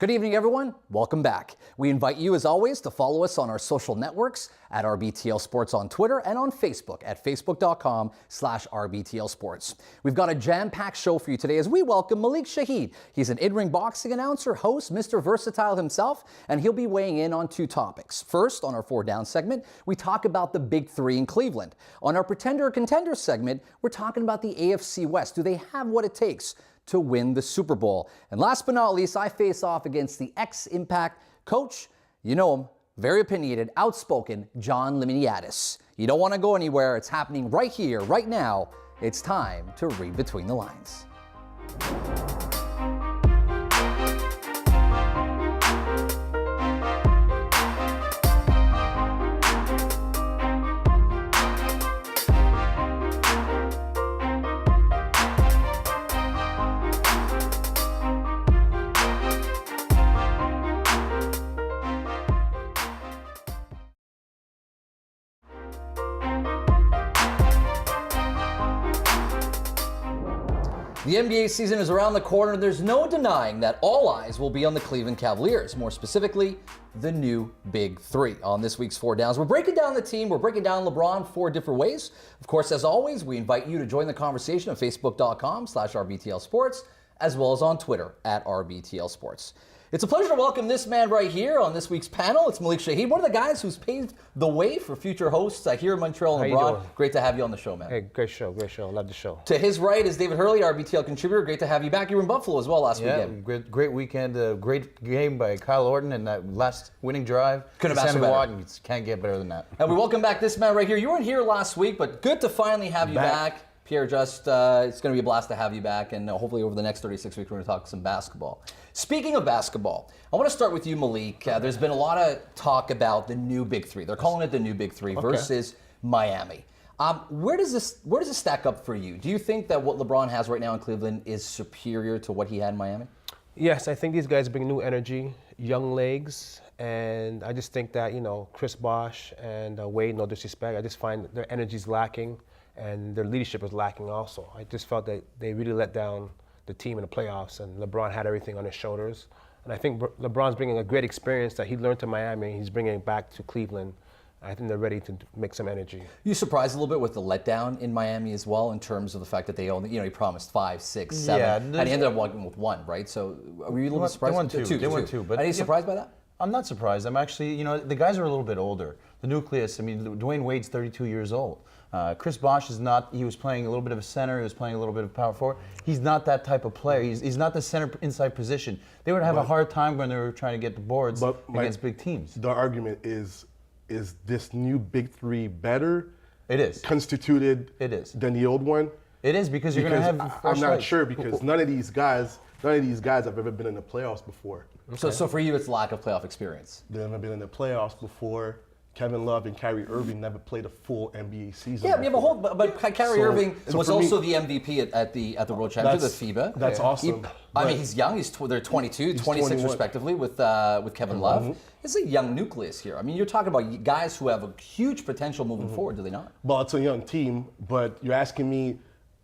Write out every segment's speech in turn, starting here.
Good evening, everyone. Welcome back. We invite you, as always, to follow us on our social networks at RBTL Sports on Twitter and on Facebook at facebook.com/RBTL Sports. We've got a jam-packed show for you today as we welcome Malik Shahid. He's an in-ring boxing announcer, host, Mr. Versatile himself, and he'll be weighing in on two topics. First, on our Four Down segment, we talk about the Big Three in Cleveland. On our Pretender or Contender segment, we're talking about the AFC West. Do they have what it takes to win the Super Bowl? And last but not least, I face off against the ex-Impact coach. You know him, very opinionated, outspoken, John Liminiadis. You don't want to go anywhere. It's happening right here, right now. It's time to read between the lines. The NBA season is around the corner. There's no denying that all eyes will be on the Cleveland Cavaliers, more specifically, the new Big Three. On this week's Four Downs, we're breaking down the team. We're breaking down LeBron four different ways. Of course, as always, we invite you to join the conversation at facebook.com/RBTL Sports, as well as on Twitter at RBTL Sports. It's a pleasure to welcome this man right here on this week's panel. It's Malik Shahid, one of the guys who's paved the way for future hosts here in Montreal and abroad. Great to have you on the show, man. Hey, great show. Love the show. To his right is David Hurley, RBTL contributor. Great to have you back. You were in Buffalo as well last weekend. Great weekend. Great game by Kyle Orton and that last winning drive. Couldn't have asked for better. Watkins. Can't get better than that. And we welcome back this man right here. You weren't here last week, but good to finally have you back. Pierre, it's going to be a blast to have you back, and hopefully over the next 36 weeks we're going to talk some basketball. Speaking of basketball, I want to start with you, Malik. There's been a lot of talk about the new Big Three. They're calling it the new Big Three versus Miami. Where does this stack up for you? Do you think that what LeBron has right now in Cleveland is superior to what he had in Miami? Yes, I think these guys bring new energy, young legs, and I just think that, Chris Bosh and Wade, no disrespect, I just find their energy's lacking. And their leadership is lacking also. I just felt that they really let down the team in the playoffs, and LeBron had everything on his shoulders. And I think LeBron's bringing a great experience that he learned in Miami. He's bringing it back to Cleveland. I think they're ready to make some energy. You surprised a little bit with the letdown in Miami as well, in terms of the fact that they only, he promised 5, 6, 7, and he ended up walking with 1, right? So were you a little bit surprised? They won two. But are you surprised by that? I'm not surprised. I'm actually, the guys are a little bit older. The nucleus, Dwayne Wade's 32 years old. Chris Bosh is not, he was playing a little bit of a center, he was playing a little bit of power forward. He's not that type of player. He's not the center inside position. They would have a hard time when they were trying to get the boards against big teams. The argument is this new Big Three better? It is. Constituted than the old one? It is, because you're going to have I'm not sure, because none of these guys have ever been in the playoffs before. Okay. So for you, it's lack of playoff experience. They've never been in the playoffs before. Kevin Love and Kyrie Irving never played a full NBA season. Yeah, but Kyrie Irving was also the MVP at the World Championship, the FIBA. That's awesome. He's young. They're 22, 26 21. Respectively with Kevin Love. Mm-hmm. It's a young nucleus here. You're talking about guys who have a huge potential moving forward, do they not? Well, it's a young team, but you're asking me,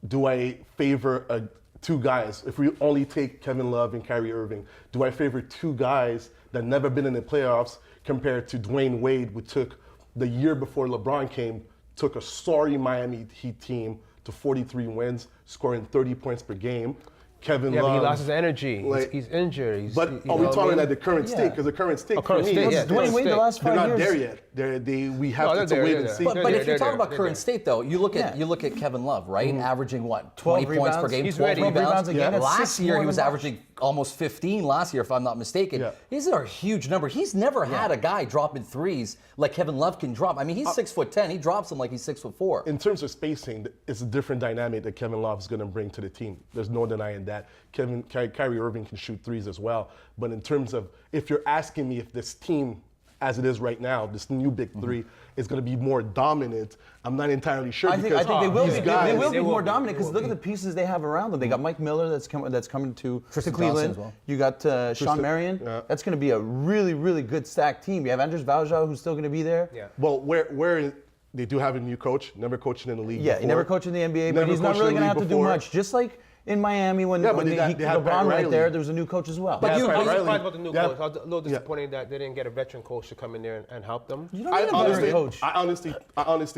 do I favor two guys? If we only take Kevin Love and Kyrie Irving, do I favor two guys that never been in the playoffs compared to Dwayne Wade, who took the year before LeBron came, took a sorry Miami Heat team to 43 wins, scoring 30 points per game. Kevin Love, but he lost his energy. He's injured. Are we talking at the current state? Because the current state for me, Dwayne Wade the last 5 years. They're not there yet. We have to wait and see. But if you talk about current state, though, you look at Kevin Love, right? Averaging what, 20 points per game, He's 12 rebounds. Last year he was averaging almost 15 last year, if I'm not mistaken. Yeah. These are a huge number. He's never had a guy dropping threes like Kevin Love can drop. He's 6'10". He drops them like he's 6'4". In terms of spacing, it's a different dynamic that Kevin Love is going to bring to the team. There's no denying that. Kyrie Irving can shoot threes as well. But in terms of, if you're asking me if this team, as it is right now, this new Big Three, is going to be more dominant, I'm not entirely sure. I think they will be. They will be more dominant, because look at the pieces they have around them. They got Mike Miller that's coming to Cleveland. Well. You got Sean Marion. Yeah. That's going to be a really, really good stacked team. You have Andres Valjean, who's still going to be there. Yeah. Well, where they do have a new coach, never coaching in the league. Yeah, he never coached in the NBA, but he's not really going to have to do much. Just like in Miami when Yeah, but they had LeBron Pat right Riley. there was a new coach as well. But I you- was but you- surprised about the new Yeah. coach. I was a little disappointed that they didn't get a veteran coach to come in there and help them. You don't need a veteran coach. I honestly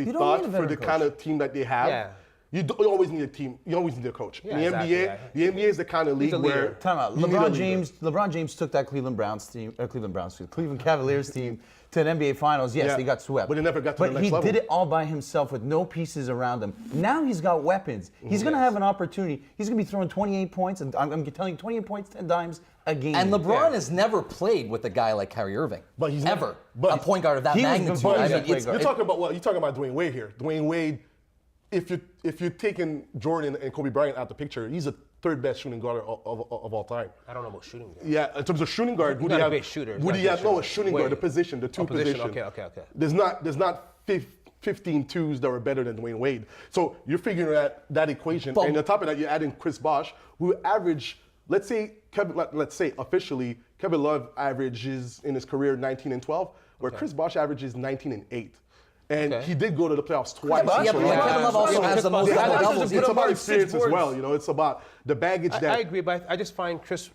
You don't thought need a for the veteran kind of team that they have, Yeah. you always need a team. You always need a coach. Yeah, In the exactly, NBA, yeah. the NBA is the kind of league a leader. where Time out. you need a leader. LeBron James took that Cleveland Cavaliers team to an NBA Finals. Yes, Yeah. they got swept. But they never got to but the next he level. did it all by himself with no pieces around him. Now he's got weapons. He's going to have an opportunity. He's going to be throwing 28 points, and I'm telling you, 28 points 10 times a game. And LeBron has never played with a guy like Kyrie Irving. But he's ever. but a point guard of that he was magnitude. before he I was a mean, point it's, guard. You're talking about Dwayne Wade here. Dwayne Wade, if you're taking Jordan and Kobe Bryant out the picture, he's the third best shooting guard of all time. I don't know about shooting. Yeah, in terms of shooting guard, He's not a great shooter. He's Who not do a you great have? No, a shooter. shooting Wait. guard, the position, the two position. Okay. There's not 15 twos that were better than Dwayne Wade. So you're figuring out that equation, But- and on top of that, you're adding Chris Bosh, who averaged, let's say officially, Kevin Love averages in his career 19 and 12, where Chris Bosh averages 19 and 8. And Okay. he did go to the playoffs twice. Bosh yeah, but Yeah. Kevin Love also has the most Yeah, double it's doubles. about about experience 6 as well. boards. You know, it's about the baggage that. I agree, but I just find Chris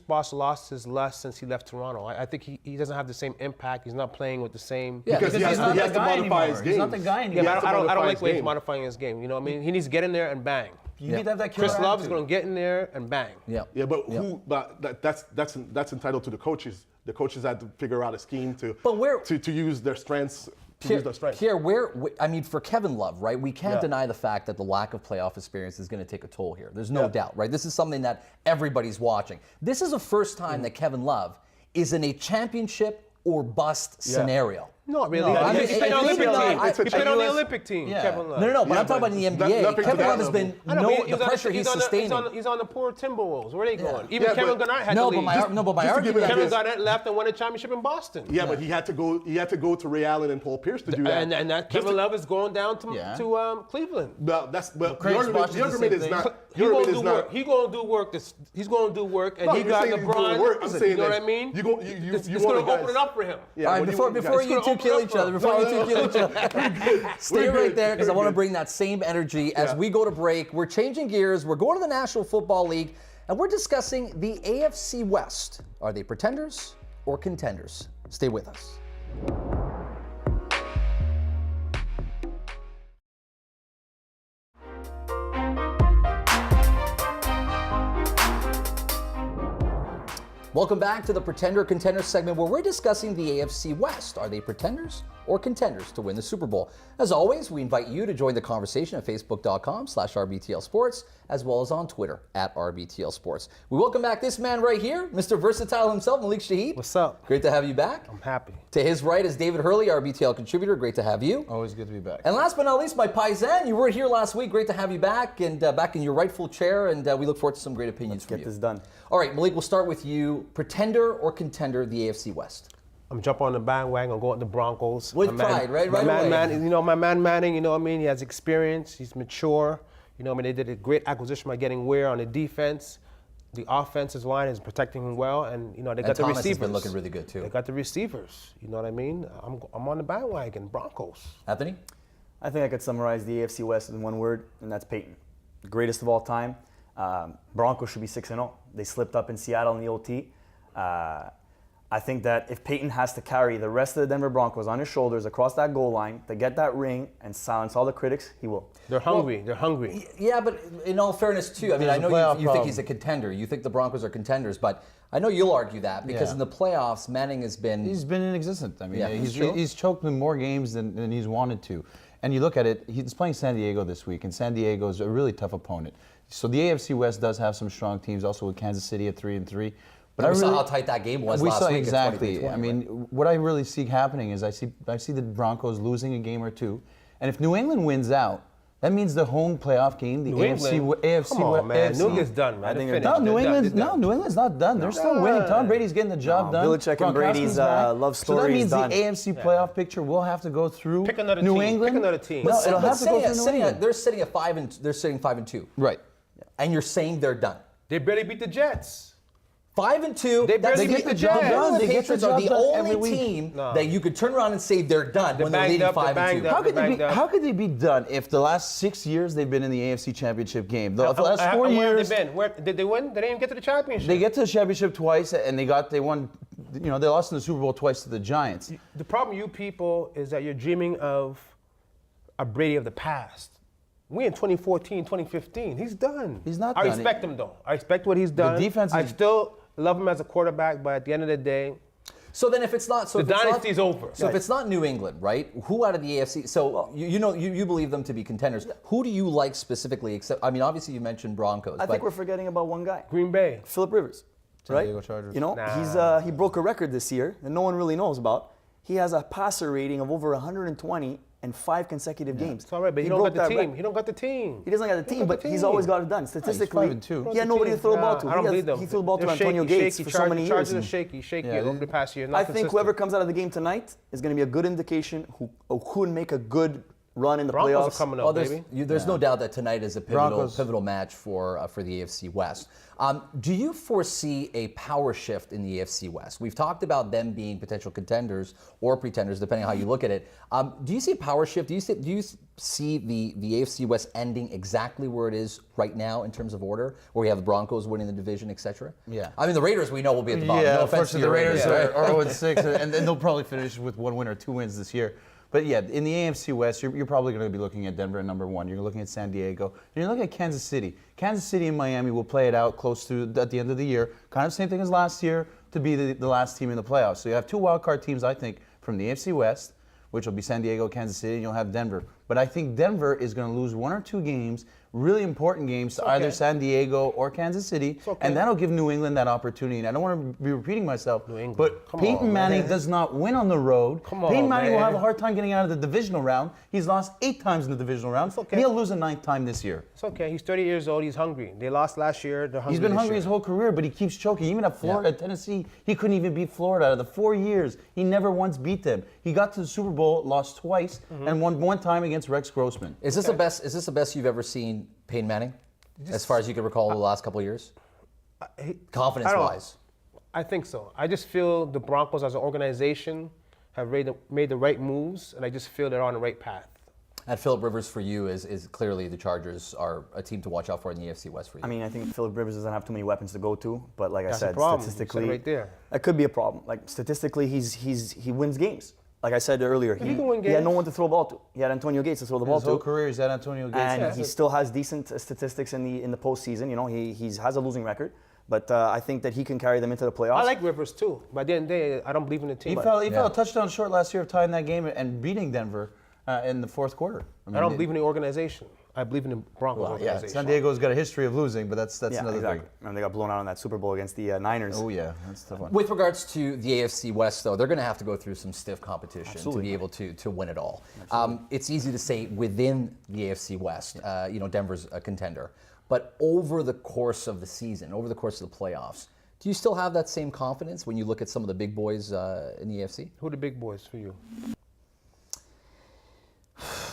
Bosh lost his lust since he left Toronto. I think he doesn't have the same impact. He's not playing with the same. Yeah, because he has not to that guy modify his anymore. game. He's not the guy anymore. Yeah, has but to I don't modify like his ways game. modifying his game. You know what I mean? He needs to get in there and bang. You need to have that killer Chris Love is attitude. going to get in there and bang. Yeah. Yeah, but who? But that's entitled to the coaches. The coaches had to figure out a scheme to But where- to use their strengths. Pierre, I mean, for Kevin Love, right, we can't deny the fact that the lack of playoff experience is going to take a toll here. There's no doubt, right? This is something that everybody's watching. This is the first time that Kevin Love is in a championship or bust scenario. Not really. No, I mean, He played on the it's Olympic not- team. it's He a played on the US Olympic team, Yeah. Kevin Love. No, but Yeah, I'm talking but about in the NBA. nothing to Kevin that Love has level. been I know, but the pressure he's sustaining. He's on the poor Timberwolves. Where are they going? Even Yeah, Kevin but- Garnett had No, to but leave. my just to give argument it is Kevin this- Garnett left and won a championship in Boston. Yeah, but he had to go to Ray Allen and Paul Pierce to do that. And that Kevin Love is going down to Cleveland. Well, Craig Bosh the is the argument same is thing. not. He Your gonna argument do is work. not. He gonna do work. He's gonna do work, and No, he you're got saying he's doing LeBron. work. I'm saying You know what that I mean? you go- It's you gonna want the open guys- it up for him. Yeah, All right, what do before want you It's gonna two open kill up each for other, him. before you two kill each other, stay We're right good. there because I We're want to good. bring that same energy as Yeah. we go to break. We're changing gears. We're going to the National Football League, and we're discussing the AFC West. Are they pretenders or contenders? Stay with us. Welcome back to the Pretender Contender segment where we're discussing the AFC West. Are they pretenders or contenders to win the Super Bowl? As always, we invite you to join the conversation at facebook.com/RBTL Sports, as well as on Twitter at RBTL Sports. We welcome back this man right here, Mr. Versatile himself, Malik Shaheed. What's up? Great to have you back. I'm happy. To his right is David Hurley, RBTL contributor. Great to have you. Always good to be back. And last but not least, my paisan. You weren't here last week. Great to have you back and back in your rightful chair. And we look forward to some great opinions from you. Get this done. All right, Malik, we'll start with you. Pretender or contender, the AFC West? I'm jumping on the bandwagon. I'm going with the Broncos. With My pride, right? my Right man, away. my man Manning, you know what I mean? He has experience. He's mature. You know what I mean? They did a great acquisition by getting Ware on the defense. The offensive line is protecting him well, and you know they got the Thomas receivers. has been looking really good too. They got the receivers. You know what I mean? I'm on the bandwagon. Broncos. Anthony? I think I could summarize the AFC West in one word, and that's Peyton. The greatest of all time. Broncos should be 6-0. They slipped up in Seattle in the OT. I think that if Peyton has to carry the rest of the Denver Broncos on his shoulders across that goal line to get that ring and silence all the critics, he will. They're hungry. They're hungry. Yeah, but in all fairness too, I mean, I There's a know playoff you think problem. he's a contender. You think the Broncos are contenders, but I know you'll argue that because Yeah. in the playoffs, Manning has been. He's been inexistent. I mean, Yeah, he's true. he's choked in more games than he's wanted to. And you look at it, he's playing San Diego this week, and San Diego is a really tough opponent. So the AFC West does have some strong teams, also with Kansas City at 3-3. But we saw how tight that game was we last saw week at exactly. 23-20, I mean, what I really see happening is I see the Broncos losing a game or two, and if New England wins out, that means the home playoff game, the New AFC, England? AFC, Come on, man. AFC. New England's done, man. I think They're they're No, finished. New They're done. England's They're done. New England's not done. They're still winning. Tom Brady's getting the job done. Belichick and Brady's, Gronkowski's back. love So story that is means done. the AFC playoff picture will have to go through Pick another New team. England. Pick another team. No, But it'll have to go through New England. they're sitting at 5 and they're sitting 5-2. Right. And you're saying they're done. They barely beat the Jets. 5-2. They That's barely the get the job done. The They get the Patriots are job the done only every week. team No. that you could turn around and say they're done when they're banged leading up, they're 5-2. banged up. How could they be done if the last 6 years they've been in the AFC Championship game? The last 4 Where years have they been? Where did they win? They didn't even get to the championship. they get to the championship twice, and they won. You know, they lost in the Super Bowl twice to the Giants. The problem, you people, is that you're dreaming of a Brady of the past. We in 2014, 2015. He's done. He's not I done. respect him though. I respect what he's done. defense I is- still love him as a quarterback, but at the end of the day, So then if it's not... So the if it's not- dynasty's over. So if it's not New England, right? Who out of the AFC? So you believe them to be contenders. Who do you like specifically? Except, I mean, obviously you mentioned Broncos. I think we're forgetting about one guy. Green Bay. Phillip Rivers, right? Diego Chargers. You know, he broke a record this year that no one really knows about. He has a passer rating of over 120 in 5 consecutive games. It's all right, but he don't broke got the that team. He don't got the team. He doesn't got the He team, don't got but the he's team. always got it done. Statistically, 5-2. he had nobody to throw the ball to. I don't believe He them. threw the ball to They're Antonio shaky, Gates shaky. for so many years. Chargers are and shaky Yeah, over the past year. I think whoever comes out of the game tonight is going to be a good indication who would make a good run in the Broncos playoffs. are coming Well, up, there's, baby. there's no doubt that tonight is a Broncos. pivotal match for the AFC West. Do you foresee a power shift in the AFC West? We've talked about them being potential contenders or pretenders, depending on how you look at it. Do you see a power shift? Do you see the AFC West ending exactly where it is right now in terms of order, where we have the Broncos winning the division, etc.? Yeah. I mean, the Raiders we know will be at the bottom. Yeah, No offense to unfortunately, your the Raiders Raiders. are 0-6, and then they'll probably finish with 1 win or 2 wins this year. But yeah, in the AFC West, you're probably going to be looking at Denver at number 1. You're looking at San Diego, and you're looking at Kansas City. Kansas City and Miami will play it out close to at the end of the year, kind of same thing as last year, to be the last team in the playoffs. So you have 2 wildcard teams, I think, from the AFC West, which will be San Diego, Kansas City, and you'll have Denver. But I think Denver is going to lose 1 or 2 games, really important games, to either San Diego or Kansas City, and that'll give New England that opportunity. And I don't want to be repeating myself, but Peyton Manning does not win on the road. Peyton Manning will have a hard time getting out of the divisional round. He's lost 8 times in the divisional round, and he'll lose a 9th time this year. It's okay. He's 30 years old. He's hungry. They lost last year. They're hungry. He's been this hungry year. his whole career, but he keeps choking. Even at Florida, at Tennessee, he couldn't even beat Florida. Out of the 4 years, he never once beat them. He got to the Super Bowl, lost twice, and won 1 time against Rex Grossman. Is this the best? Is this the best you've ever seen Peyton Manning, as far as you can recall the last couple of years? Confidence-wise. I think so. I just feel the Broncos as an organization have made the right moves, and I just feel they're on the right path. And Phillip Rivers for you is clearly the Chargers are a team to watch out for in the AFC West for you. I mean, I think Phillip Rivers doesn't have too many weapons to go to, but like That's I said, the problem. statistically, You said it right there. that could be a problem. Like statistically, he wins games. Like I said earlier, He can win he had no games. one to throw the ball to. He had Antonio Gates to throw the ball His whole to, career, he's had Antonio Gates. and he still has decent statistics in the postseason. You know, he has a losing record, but I think that he can carry them into the playoffs. I like Rivers too, but at the end of the day, I don't believe in the team. He fell a touchdown short last year of tying that game and beating Denver in the 4th quarter. I don't believe in the organization. I believe in the Broncos organization. San Diego's got a history of losing, but that's another thing. And they got blown out in that Super Bowl against the Niners. Oh yeah, that's the one. With regards to the AFC West, though, they're going to have to go through some stiff competition Absolutely. to be able to win it all. It's easy to say within the AFC West, Denver's a contender. But over the course of the season, over the course of the playoffs, do you still have that same confidence when you look at some of the big boys in the AFC? Who are the big boys for you?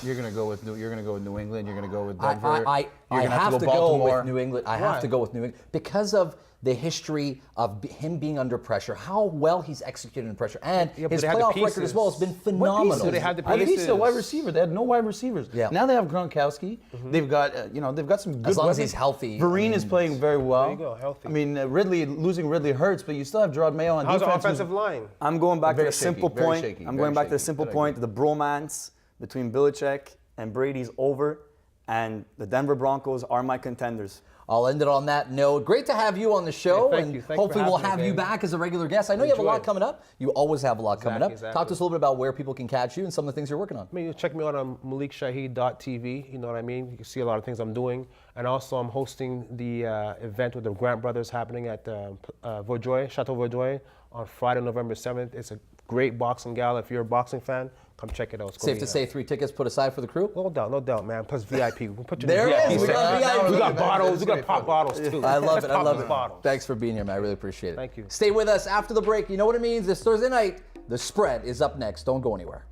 You're gonna go with New England. You're gonna go with Denver. I You're gonna have to go Baltimore. with New England. I have to go with New England because of the history of him being under pressure, how well he's executed under pressure, and but his they have the playoff record as well has been phenomenal. Do they have the I think he's pieces? a wide receiver. They had no wide receivers. Yeah. Now they have Gronkowski. They've got they've got some good. As long as weapons. he's healthy. Vereen is playing very well. There you go, healthy. I mean, losing Ridley hurts, but you still have Gerard Mayo on How's the defense. offensive line? I'm going back to Very the simple shaky, very point. shaky, I'm very going back to the shaky. simple Good point. The bromance between Belichick and Brady's over, and the Denver Broncos are my contenders. I'll end it on that note. Great to have you on the show, Hey, thank and you. Thanks hopefully for we'll having have me, you babe. back as a regular guest. I know you have a lot coming up. You always have a lot coming up. Exactly. Talk to us a little bit about where people can catch you and some of the things you're working on. I mean, you check me out on MalikShaheed.tv, you know what I mean? You can see a lot of things I'm doing. And also I'm hosting the event with the Grant brothers happening at Vaudreuil, Chateau Vaudreuil on Friday, November 7th. It's a great boxing gala. If you're a boxing fan, come check it out. It's gonna Safe be to say 3 tickets put aside for the crew? No doubt, man. Plus VIP. We'll put you There in it the is. VIP We got section. VIP. We got bottles. We got pop bottles too. I love it. I Pop love those it. bottles. Thanks for being here, man. I really appreciate it. Thank you. Stay with us after the break. You know what it means. This Thursday night, the spread is up next. Don't go anywhere.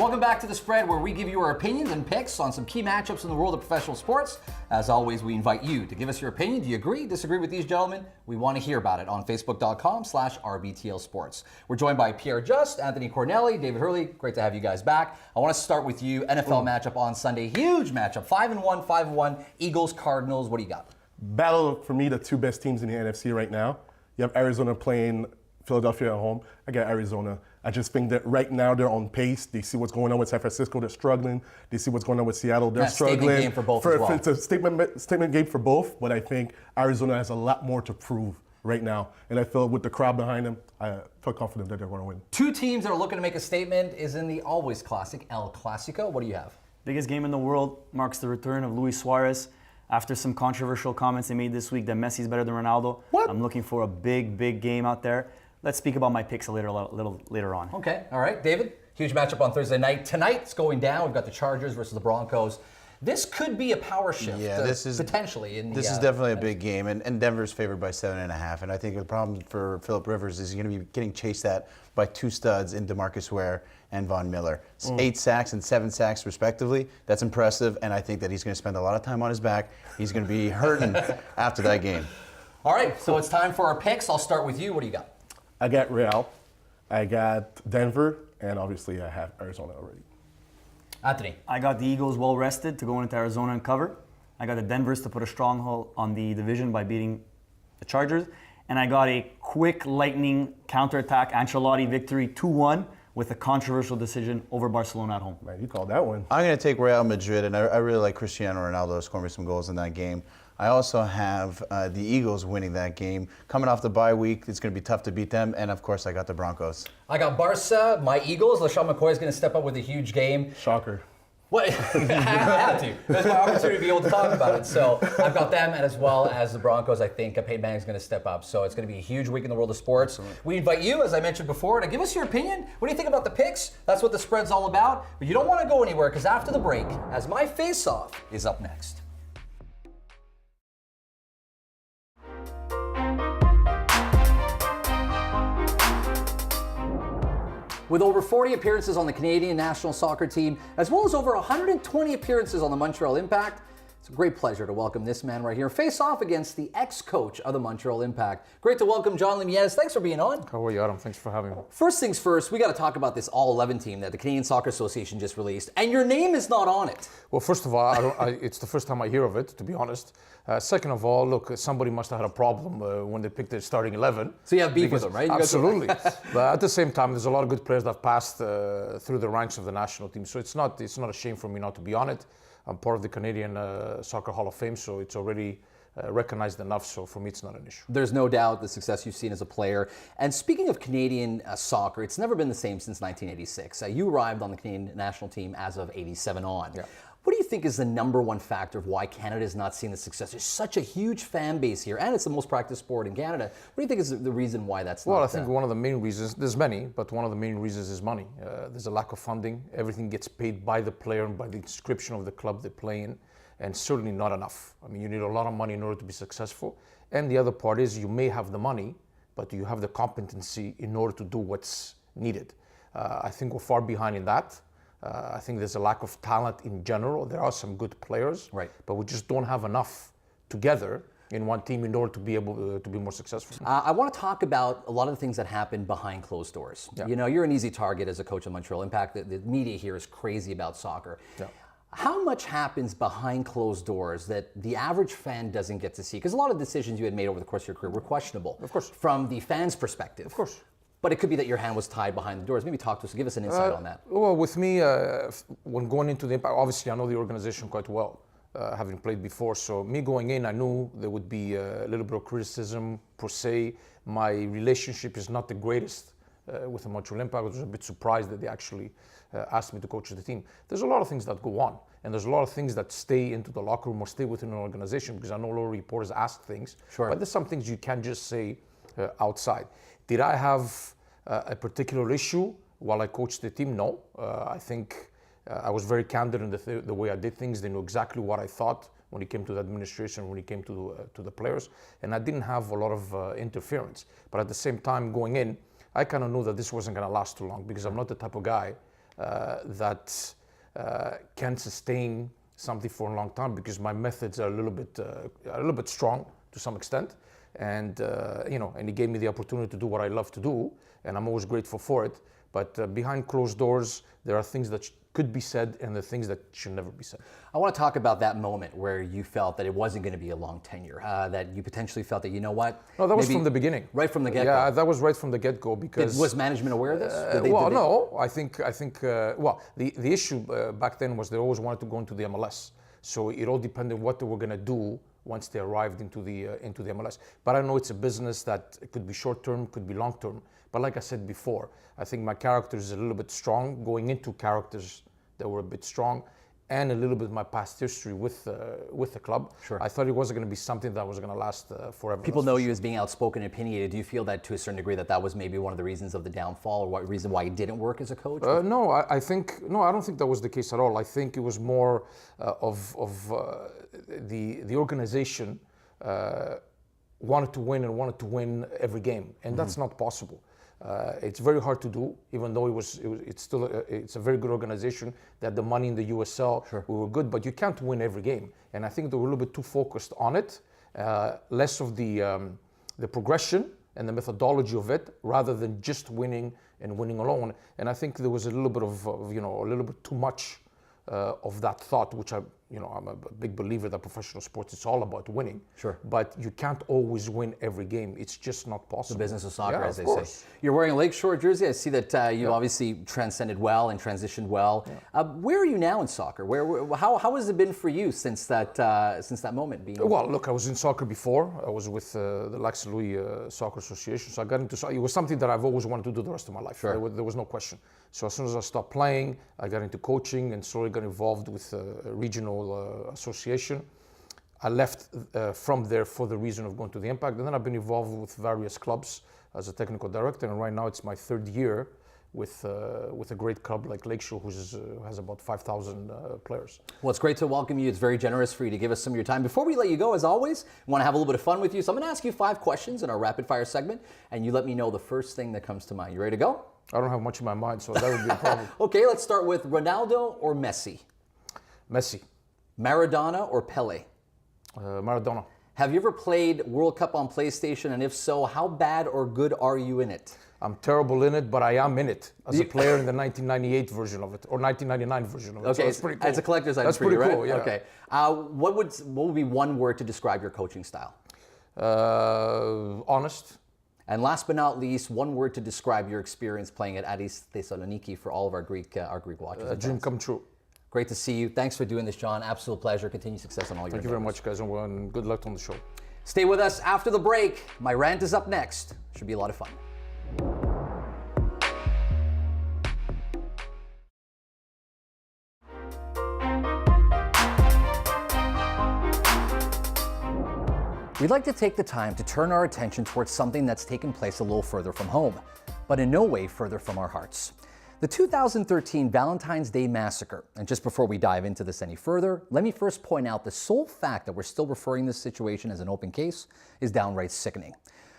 Welcome back to The Spread, where we give you our opinions and picks on some key matchups in the world of professional sports. As always, we invite you to give us your opinion. Do you agree, disagree with these gentlemen? We want to hear about it on facebook.com/RBTL Sports. We're joined by Pierre Just, Anthony Cornelli, David Hurley. Great to have you guys back. I want to start with you. NFL matchup on Sunday. Huge matchup. 5-1, 5-1. Eagles, Cardinals. What do you got? Battle, for me, the two best teams in the NFC right now. You have Arizona playing Philadelphia at home. I got Arizona. I just think that right now they're on pace. They see what's going on with San Francisco. They're struggling. They see what's going on with Seattle. They're struggling. Statement game for both as well. It's a statement game for both, but I think Arizona has a lot more to prove right now. And I feel with the crowd behind them, I feel confident that they're going to win. Two teams that are looking to make a statement is in the always classic El Clasico. What do you have? Biggest game in the world marks the return of Luis Suarez. After some controversial comments they made this week that Messi's better than Ronaldo, What? I'm looking for a big game out there. Let's speak about my picks a little later on. Okay, all right. David, huge matchup on Thursday night. Tonight, it's going down. We've got the Chargers versus the Broncos. This could be a power shift, this is potentially. This is definitely a big game, and Denver's favored by 7.5. And I think the problem for Phillip Rivers is he's going to be getting chased at by two studs in DeMarcus Ware and Von Miller. 8 sacks and 7 sacks respectively. That's impressive, and I think that he's going to spend a lot of time on his back. He's going to be hurting after that game. All right, so it's time for our picks. I'll start with you. What do you got? I got Real, I got Denver, and obviously I have Arizona already. Anthony. I got the Eagles well rested to go into Arizona and cover. I got the Denvers to put a stronghold on the division by beating the Chargers. And I got a quick lightning counterattack Ancelotti victory 2-1 with a controversial decision over Barcelona at home. Man, you called that one. I'm going to take Real Madrid, and I really like Cristiano Ronaldo scoring me some goals in that game. I also have the Eagles winning that game. Coming off the bye week, it's going to be tough to beat them. And, of course, I got the Broncos. I got Barca, my Eagles. LaShawn McCoy is going to step up with a huge game. Shocker. What? I had to. That's my opportunity to be able to talk about it. So I've got them, and as well as the Broncos. I think Peyton Manning's going to step up. So it's going to be a huge week in the world of sports. We invite you, as I mentioned before, to give us your opinion. What do you think about the picks? That's what the spread's all about. But you don't want to go anywhere, because after the break, as my face-off is up next. With over 40 appearances on the Canadian national soccer team, as well as over 120 appearances on the Montreal Impact, it's a great pleasure to welcome this man right here. Face off against the ex-coach of the Montreal Impact. Great to welcome John Lemieux. Thanks for being on. How are you, Adam? Thanks for having me. First things first, we got to talk about this All-11 team that the Canadian Soccer Association just released, and your name is not on it. Well, first of all, it's the first time I hear of it, to be honest. Second of all, look, somebody must have had a problem when they picked the starting 11. So you have beef with them, right? Absolutely. But at the same time, there's a lot of good players that have passed through the ranks of the national team. So it's not a shame for me not to be on it. I'm part of the Canadian Soccer Hall of Fame, so it's already recognized enough, so for me it's not an issue. There's no doubt the success you've seen as a player. And speaking of Canadian soccer, it's never been the same since 1986. You arrived on the Canadian national team as of 87 on. Yeah. What do you think is the number one factor of why Canada is not seeing the success? There's such a huge fan base here, and it's the most practiced sport in Canada. What do you think is the reason why that's not? Well, I think one of the main reasons, there's many, but one of the main reasons is money. There's a lack of funding. Everything gets paid by the player and by the inscription of the club they play in, and certainly not enough. I mean, you need a lot of money in order to be successful. And the other part is you may have the money, but you have the competency in order to do what's needed. I think we're far behind in that. I think there's a lack of talent in general. There are some good players, right, but we just don't have enough together in one team in order to be able to be more successful. I want to talk about a lot of the things that happen behind closed doors. Yeah. You know, you're an easy target as a coach of Montreal Impact. The media here is crazy about soccer. Yeah. How much happens behind closed doors that the average fan doesn't get to see? Because a lot of decisions you had made over the course of your career were questionable. Of course. From the fans' perspective. Of course. But it could be that your hand was tied behind the doors. Maybe talk to us, give us an insight on that. Well, with me, when going into the Impact, obviously I know the organization quite well, having played before. So me going in, I knew there would be a little bit of criticism per se. My relationship is not the greatest with the Montreal Impact. I was a bit surprised that they actually asked me to coach the team. There's a lot of things that go on, and there's a lot of things that stay into the locker room or stay within an organization, because I know a lot of reporters ask things. Sure. But there's some things you can't just say outside. Did I have a particular issue while I coached the team? No. I think I was very candid in the way I did things. They knew exactly what I thought when it came to the administration, when it came to the players. And I didn't have a lot of interference. But at the same time, going in, I kind of knew that this wasn't going to last too long, because I'm not the type of guy that can sustain something for a long time, because my methods are a little bit strong to some extent, and and he gave me the opportunity to do what I love to do, and I'm always grateful for it. But behind closed doors, there are things that could be said and the things that should never be said. I want to talk about that moment where you felt that it wasn't going to be a long tenure, that you potentially felt that, you know what? No, that was from the beginning. Right from the get-go. Yeah, that was right from the get-go, because... Was management aware of this? No, I think the issue back then was they always wanted to go into the MLS. So it all depended what they were going to do once they arrived into the MLS. But I know it's a business that it could be short-term, could be long-term. But like I said before, I think my character is a little bit strong, going into characters that were a bit strong, and a little bit my past history with the club. Sure. I thought it wasn't going to be something that was going to last forever. People know you as being outspoken and opinionated. Do you feel that to a certain degree that was maybe one of the reasons of the downfall, or what reason why it didn't work as a coach? No, I don't think that was the case at all. I think it was more of the organization wanted to win and wanted to win every game, and that's not possible. It's very hard to do, even though it's a very good organization. They had the money in the USL. Sure. We were good, but you can't win every game. And I think they were a little bit too focused on it, less of the progression and the methodology of it, rather than just winning and winning alone. And I think there was a little bit of a little bit too much of that thought, which I'm a big believer that professional sports, it's all about winning. Sure. But you can't always win every game. It's just not possible. The business of soccer, as they say. You're wearing a Lakeshore jersey. I see that you've obviously transcended well and transitioned well. Yeah. Where are you now in soccer? How has it been for you since that moment? Well, look, I was in soccer before. I was with the Lac Louis Soccer Association. So I got into soccer. It was something that I've always wanted to do the rest of my life. Sure. There was no question. So as soon as I stopped playing, I got into coaching and slowly got involved with a regional association. I left from there for the reason of going to the Impact, and then I've been involved with various clubs as a technical director, and right now it's my third year with a great club like Lakeshore, who has about 5,000 players. Well, it's great to welcome you. It's very generous for you to give us some of your time. Before we let you go, as always, we want to have a little bit of fun with you. So I'm going to ask you 5 questions in our rapid fire segment, and you let me know the first thing that comes to mind. You ready to go? I don't have much in my mind, so that would be a problem. Okay, let's start with Ronaldo or Messi? Messi. Maradona or Pele? Maradona. Have you ever played World Cup on PlayStation, and if so, how bad or good are you in it? I'm terrible in it, but I am in it as a player in the 1998 version of it, or 1999 version of it. Okay, so it's pretty cool. As a collector's item, that's pretty right? cool. Yeah. Okay. What would be one word to describe your coaching style? Honest. And last but not least, one word to describe your experience playing at Aris Thessaloniki for all of our Greek watchers. Dream come true. Great to see you. Thanks for doing this, John. Absolute pleasure. Continued success on all your Thank you very much, guys, and good luck on the show. Stay with us after the break. My rant is up next. Should be a lot of fun. We'd like to take the time to turn our attention towards something that's taken place a little further from home, but in no way further from our hearts. The 2013 Valentine's Day Massacre. And just before we dive into this any further, let me first point out the sole fact that we're still referring this situation as an open case is downright sickening.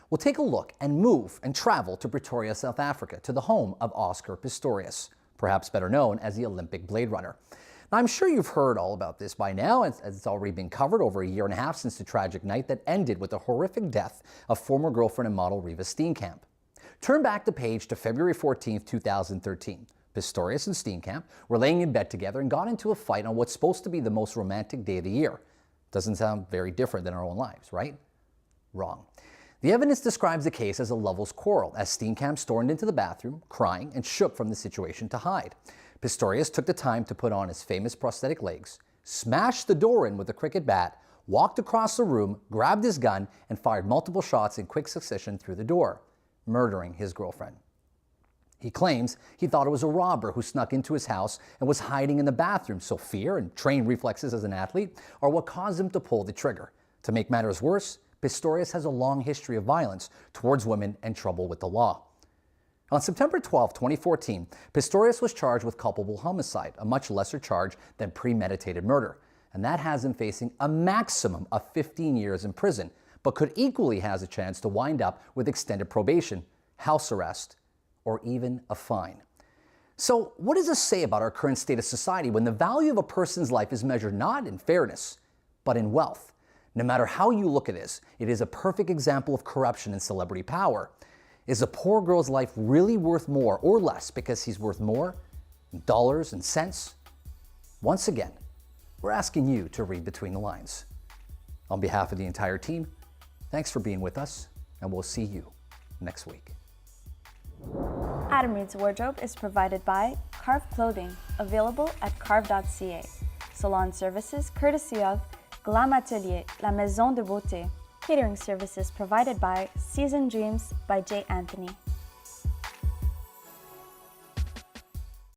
We'll take a look and move and travel to Pretoria, South Africa, to the home of Oscar Pistorius, perhaps better known as the Olympic Blade Runner. Now, I'm sure you've heard all about this by now, as it's already been covered over a year and a half since the tragic night that ended with the horrific death of former girlfriend and model Reeva Steenkamp. Turn back the page to February 14, 2013. Pistorius and Steenkamp were laying in bed together and got into a fight on what's supposed to be the most romantic day of the year. Doesn't sound very different than our own lives, right? Wrong. The evidence describes the case as a lovers' quarrel, as Steenkamp stormed into the bathroom, crying and shook from the situation to hide. Pistorius took the time to put on his famous prosthetic legs, smashed the door in with a cricket bat, walked across the room, grabbed his gun, and fired multiple shots in quick succession through the door, murdering his girlfriend. He claims he thought it was a robber who snuck into his house and was hiding in the bathroom, so fear and trained reflexes as an athlete are what caused him to pull the trigger. To make matters worse, Pistorius has a long history of violence towards women and trouble with the law. On September 12, 2014, Pistorius was charged with culpable homicide, a much lesser charge than premeditated murder, and that has him facing a maximum of 15 years in prison, but could equally has a chance to wind up with extended probation, house arrest, or even a fine. So what does this say about our current state of society when the value of a person's life is measured not in fairness, but in wealth? No matter how you look at this, it is a perfect example of corruption and celebrity power. Is a poor girl's life really worth more or less because he's worth more in dollars and cents? Once again, we're asking you to read between the lines. On behalf of the entire team, thanks for being with us, and we'll see you next week. Adam Reid's wardrobe is provided by Carve Clothing, available at carve.ca. Salon services courtesy of Glam Atelier, La Maison de Beauté. Catering services provided by Season Dreams by J. Anthony.